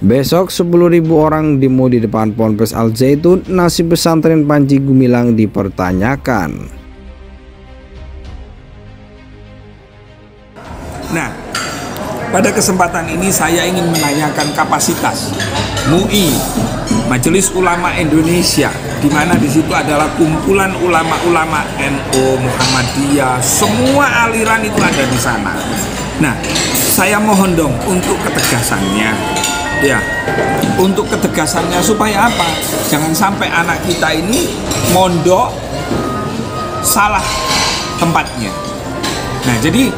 Besok 10.000 orang demo di depan Ponpes Al Zaitun, nasib pesantren Panji Gumilang dipertanyakan. Nah, pada kesempatan ini saya ingin menanyakan kapasitas MUI, Majelis Ulama Indonesia, di mana di situ adalah kumpulan ulama-ulama NU, Muhammadiyah, semua aliran itu ada di sana. Nah, saya mohon dong untuk ketegasannya. Ya, untuk ketegasannya supaya apa? Jangan sampai anak kita ini mondok salah tempatnya. Nah, jadi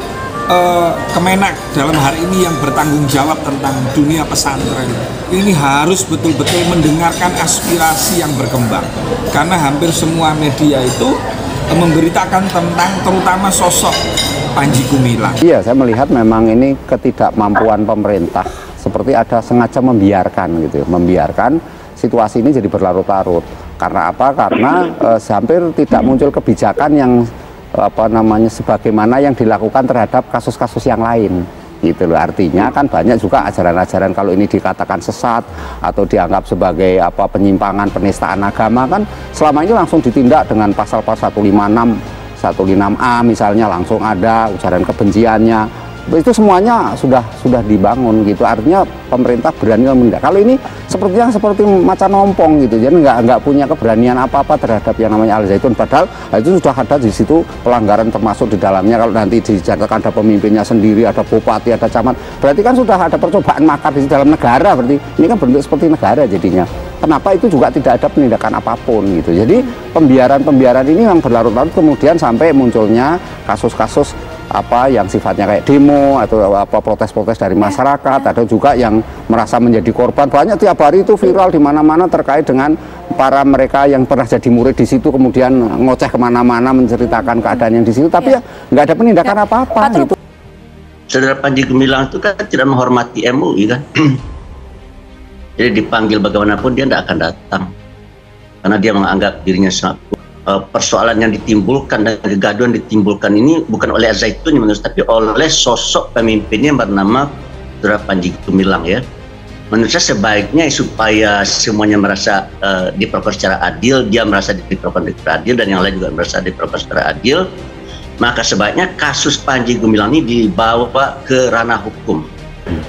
Kemenak dalam hari ini yang bertanggung jawab tentang dunia pesantren ini harus betul-betul mendengarkan aspirasi yang berkembang, karena hampir semua media itu memberitakan tentang terutama sosok Panji Gumilang. Iya, saya melihat memang ini ketidakmampuan pemerintah, seperti ada sengaja membiarkan gitu, membiarkan situasi ini jadi berlarut-larut. Karena apa? Karena hampir tidak muncul kebijakan yang sebagaimana yang dilakukan terhadap kasus-kasus yang lain gitu loh. Artinya kan banyak juga ajaran-ajaran kalau ini dikatakan sesat atau dianggap sebagai penyimpangan, penistaan agama, kan selama ini langsung ditindak dengan pasal-pasal 156A misalnya, langsung ada ujaran kebenciannya. Itu semuanya sudah dibangun gitu. Artinya pemerintah berani menindak. Kalau ini sepertinya seperti macan ompong gitu, jadi nggak punya keberanian apa-apa terhadap yang namanya Al Zaitun. Padahal itu sudah ada di situ pelanggaran termasuk di dalamnya. Kalau nanti dijadikan ada pemimpinnya sendiri, ada bupati, ada camat, berarti kan sudah ada percobaan makar di dalam negara. Berarti ini kan bentuk seperti negara jadinya. Kenapa itu juga tidak ada penindakan apapun gitu. Jadi pembiaran ini yang berlarut-larut, kemudian sampai munculnya kasus-kasus yang sifatnya kayak demo atau protes-protes dari masyarakat. Ada juga yang merasa menjadi korban. Banyak tiap hari itu viral di mana-mana terkait dengan para mereka yang pernah jadi murid di situ, kemudian ngoceh kemana-mana menceritakan keadaan yang di situ, tapi ya nggak ada penindakan apa-apa gitu. Saudara Panji Gumilang itu kan tidak menghormati MUI kan. Jadi dipanggil bagaimanapun dia tidak akan datang, karena dia menganggap dirinya sangat persoalan yang ditimbulkan dan kegaduhan ditimbulkan ini bukan oleh Al Zaitun tapi oleh sosok pemimpinnya yang bernama Saudara Panji Gumilang ya. Menurut saya sebaiknya supaya semuanya merasa diperlakukan secara adil, dia merasa diperlakukan secara adil dan yang lain juga merasa diperlakukan secara adil, maka sebaiknya kasus Panji Gumilang ini dibawa ke ranah hukum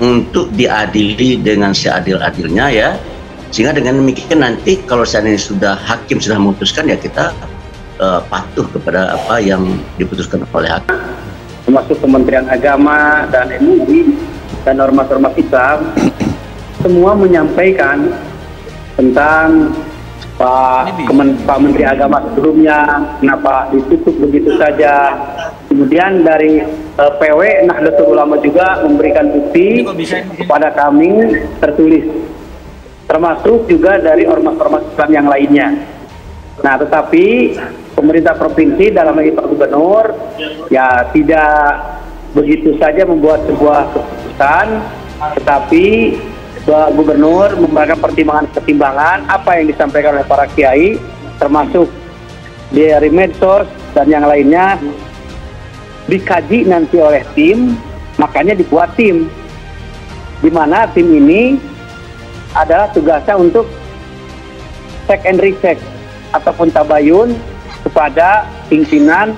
untuk diadili dengan seadil-adilnya ya. Sehingga dengan demikian nanti kalau seandainya sudah hakim sudah memutuskan, ya kita patuh kepada apa yang diputuskan oleh hakim. Termasuk Kementerian Agama dan MUI dan ormas-ormas Islam semua menyampaikan tentang Pak Menteri Agama sebelumnya kenapa ditutup begitu saja. Kemudian dari PW Nahdlatul Ulama juga memberikan bukti kepada kami tertulis, termasuk juga dari ormas-ormas Islam yang lainnya. Nah, tetapi pemerintah provinsi dalam hal ini Pak Gubernur ya tidak begitu saja membuat sebuah keputusan, tetapi Pak Gubernur memberikan pertimbangan apa yang disampaikan oleh para kiai, termasuk dari medsos dan yang lainnya, dikaji nanti oleh tim, makanya dibuat tim, di mana tim ini adalah tugasnya untuk check and recheck ataupun tabayun kepada pimpinan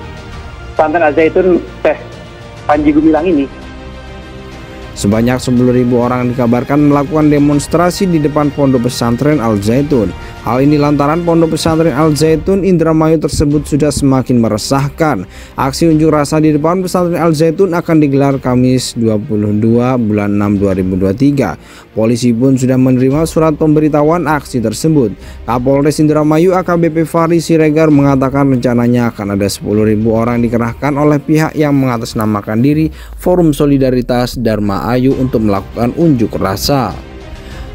pesantren Al Zaitun Syekh Panji Gumilang ini. Sebanyak 10.000 orang dikabarkan melakukan demonstrasi di depan pondok pesantren Al Zaitun. Hal ini lantaran pondok pesantren Al Zaitun Indramayu tersebut sudah semakin meresahkan. Aksi unjuk rasa di depan pesantren Al Zaitun akan digelar Kamis 22 bulan 6 2023. Polisi pun sudah menerima surat pemberitahuan aksi tersebut. Kapolres Indramayu AKBP Fahri Siregar mengatakan rencananya akan ada 10.000 orang dikerahkan oleh pihak yang mengatasnamakan diri Forum Solidaritas Dharma Ayu untuk melakukan unjuk rasa.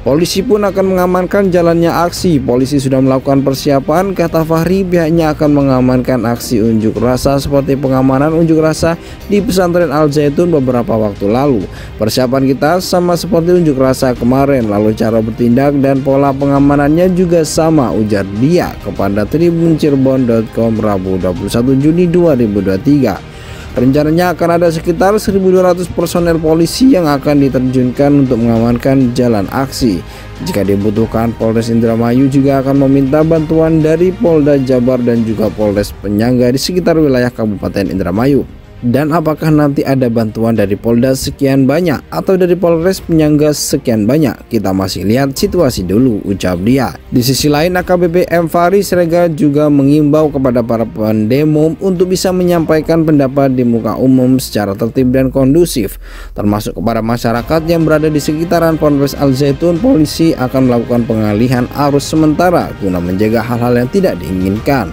Polisi pun akan mengamankan jalannya aksi. Polisi sudah melakukan persiapan, kata Fahri. Pihaknya akan mengamankan aksi unjuk rasa seperti pengamanan unjuk rasa di pesantren Al Zaitun beberapa waktu lalu. Persiapan kita sama seperti unjuk rasa kemarin, lalu cara bertindak dan pola pengamanannya juga sama, ujar dia kepada tribunCirebon.com Rabu 21 Juni 2023. Rencananya akan ada sekitar 1.200 personel polisi yang akan diterjunkan untuk mengamankan jalan aksi. Jika dibutuhkan, Polres Indramayu juga akan meminta bantuan dari Polda Jabar dan juga Polres penyangga di sekitar wilayah Kabupaten Indramayu. Dan apakah nanti ada bantuan dari Polda sekian banyak atau dari Polres penyangga sekian banyak? Kita masih lihat situasi dulu, ucap dia. Di sisi lain, AKBP M. Fahri Siregar juga mengimbau kepada para pendemo untuk bisa menyampaikan pendapat di muka umum secara tertib dan kondusif, termasuk kepada masyarakat yang berada di sekitaran Ponpes Al Zaitun. Polisi akan melakukan pengalihan arus sementara guna menjaga hal-hal yang tidak diinginkan.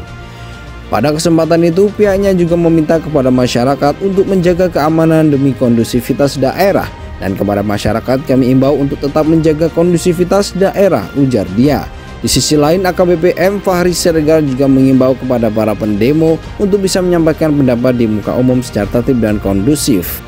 Pada kesempatan itu, pihaknya juga meminta kepada masyarakat untuk menjaga keamanan demi kondusivitas daerah. Dan kepada masyarakat kami imbau untuk tetap menjaga kondusivitas daerah, ujar dia. Di sisi lain, AKBP M. Fahri Siregar juga mengimbau kepada para pendemo untuk bisa menyampaikan pendapat di muka umum secara tertib dan kondusif.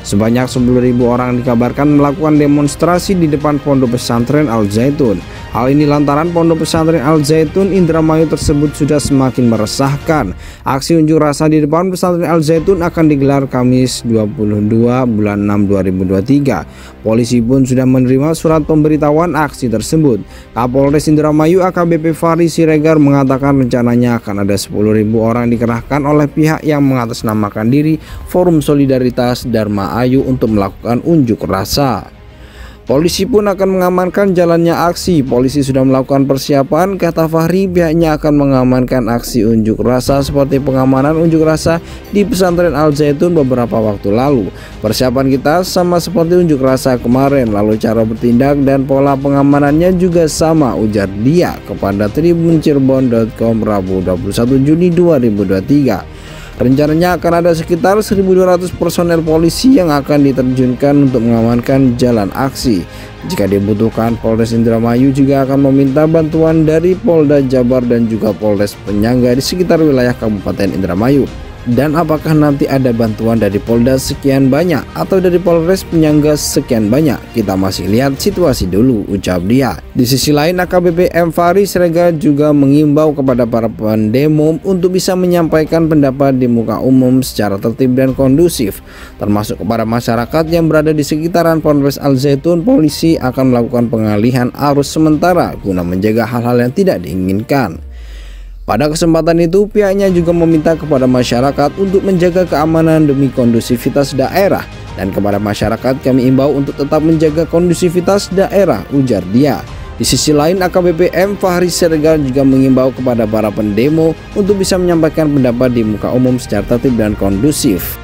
Sebanyak 10.000 orang dikabarkan melakukan demonstrasi di depan Pondok Pesantren Al Zaitun. Hal ini lantaran Pondok Pesantren Al Zaitun Indramayu tersebut sudah semakin meresahkan. Aksi unjuk rasa di depan Pesantren Al Zaitun akan digelar Kamis 22 bulan 6 2023. Polisi pun sudah menerima surat pemberitahuan aksi tersebut. Kapolres Indramayu AKBP Fahri Siregar mengatakan rencananya akan ada 10.000 orang dikerahkan oleh pihak yang mengatasnamakan diri Forum Solidaritas Dharma Ayu untuk melakukan unjuk rasa. Polisi pun akan mengamankan jalannya aksi. Polisi sudah melakukan persiapan, kata Fahri. Pihaknya akan mengamankan aksi unjuk rasa seperti pengamanan unjuk rasa di Pesantren Al Zaitun beberapa waktu lalu. Persiapan kita sama seperti unjuk rasa kemarin, lalu cara bertindak dan pola pengamanannya juga sama, ujar dia kepada tribuncirebon.com Rabu 21 Juni 2023. Rencananya akan ada sekitar 1.200 personel polisi yang akan diterjunkan untuk mengamankan jalan aksi. Jika dibutuhkan, Polres Indramayu juga akan meminta bantuan dari Polda Jabar dan juga Polres penyangga di sekitar wilayah Kabupaten Indramayu. Dan apakah nanti ada bantuan dari Polda sekian banyak atau dari Polres penyangga sekian banyak? Kita masih lihat situasi dulu, ucap dia. Di sisi lain, AKBP M. Fahri Siregar juga mengimbau kepada para pendemo untuk bisa menyampaikan pendapat di muka umum secara tertib dan kondusif, termasuk kepada masyarakat yang berada di sekitaran Ponpes Al Zaitun. Polisi akan melakukan pengalihan arus sementara guna menjaga hal-hal yang tidak diinginkan. Pada kesempatan itu, pihaknya juga meminta kepada masyarakat untuk menjaga keamanan demi kondusivitas daerah. Dan kepada masyarakat kami imbau untuk tetap menjaga kondusivitas daerah, ujar dia. Di sisi lain, AKBP M. Fahri Siregar juga mengimbau kepada para pendemo untuk bisa menyampaikan pendapat di muka umum secara tertib dan kondusif.